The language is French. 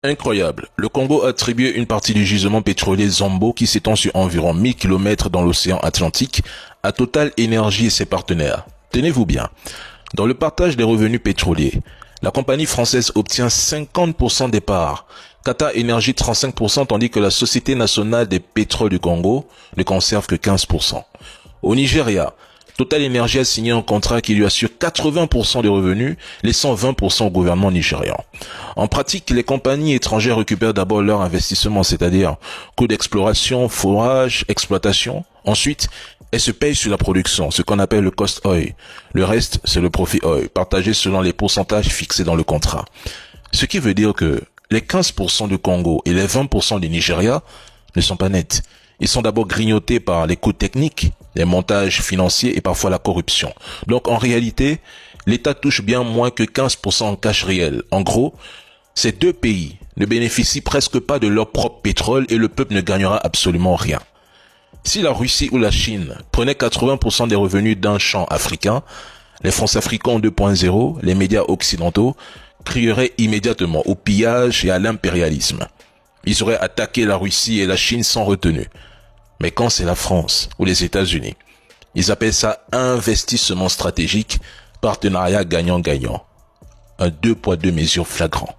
Incroyable. Le Congo a attribué une partie du gisement pétrolier Zombo qui s'étend sur environ 1000 km dans l'océan Atlantique à Total Energy et ses partenaires. Tenez-vous bien. Dans le partage des revenus pétroliers, la compagnie française obtient 50% des parts, Qatar Energy 35% tandis que la Société nationale des pétroles du Congo ne conserve que 15%. Au Nigeria, Total Energy a signé un contrat qui lui assure 80% des revenus, laissant 20% au gouvernement nigérian. En pratique, les compagnies étrangères récupèrent d'abord leur investissement, c'est-à-dire coûts d'exploration, forage, exploitation. Ensuite, elles se payent sur la production, ce qu'on appelle le cost oil. Le reste, c'est le profit oil, partagé selon les pourcentages fixés dans le contrat. Ce qui veut dire que les 15% du Congo et les 20% du Nigeria ne sont pas nets. Ils sont d'abord grignotés par les coûts techniques, les montages financiers et parfois la corruption. Donc en réalité, l'État touche bien moins que 15% en cash réel. En gros, ces deux pays ne bénéficient presque pas de leur propre pétrole et le peuple ne gagnera absolument rien. Si la Russie ou la Chine prenaient 80% des revenus d'un champ africain, les France-Africains 2.0, les médias occidentaux, crieraient immédiatement au pillage et à l'impérialisme. Ils auraient attaqué la Russie et la Chine sans retenue. Mais quand c'est la France ou les États-Unis, ils appellent ça investissement stratégique, partenariat gagnant-gagnant. Un 2 poids 2 mesures flagrant.